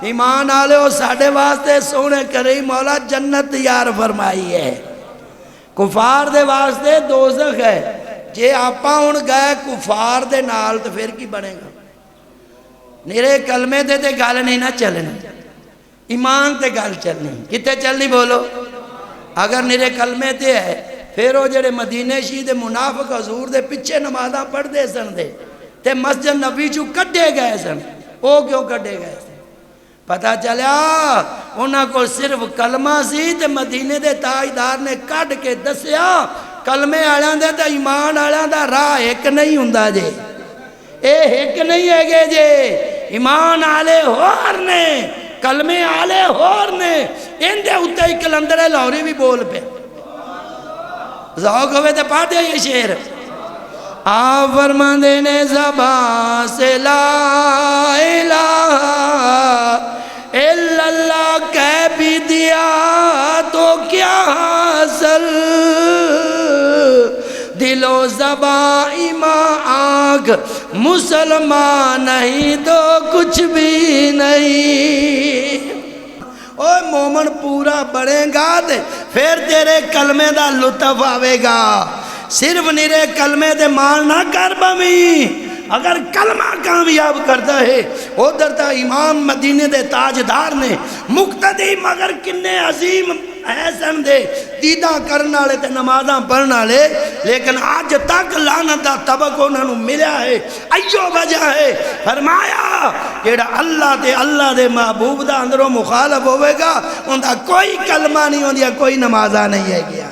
ایمان آلے ہو ساڑھے واسطے سونے کرے مولا جنت تیار فرمائی ہے، کفار دے واسطے دوزخ ہے۔ جے آپا ان گئے کفار دے نال تو پھر کی بنے گا؟ نیرے کلمے دے گال نہیں نہ چلنی، ایمان تے گال چلنی، کتے چلنی بولو؟ اگر نیرے کلمے تے ہے پھر وہ جڑے مدینے شید منافق حضور دے پچھے نمازاں پڑھ دے سن دے تے مسجد نبی چو کڈے گئے سن، وہ کیوں کڈے گئے سن؟ پتہ چلیا انہاں کو صرف کلمہ سی تے مدینے دے تاجدار نے کڈ کے دسیا کلمے آلیاں دے تے ایمان آلیاں دا راہ ایک نہیں ہوندا جے، اے ایک نہیں ہے گے جے، ایمان آلے ہور نے کلمے آلے ہور نے، ان دے اتے ہی کلندر لاہوری بھی بول پہ ذوق ہوئے تے پڑھ دیا یہ شعر۔ آپ فرماندے نے زبان سے لا الہ الا اللہ کہہ بھی دیا تو کیا حاصل، دل و زبان ایمان آنکھ مسلمان نہیں تو کچھ بھی نہیں۔ اوہ مومن پورا بڑھے گا دے پھر تیرے کلمے دا لطف آوے گا، صرف نیرے کلمے دے مال نہ کر بمی، اگر کلمہ کامیاب کرتا ہے ادھر تا امام مدینے دے تاجدار نے مقتدی مگر کنے عظیم ایسن دے دیدہ کرنا لے تے نمازاں پڑھنا لے، لیکن آج تک لعنت دا طبق انہوں ملیا ہے۔ ایو وجہ ہے فرمایا کہ اللہ دے محبوب دا اندروں مخالف ہوئے گا ان دا کوئی کلمہ نہیں ہوں دیا، کوئی نمازہ نہیں ہے گیا۔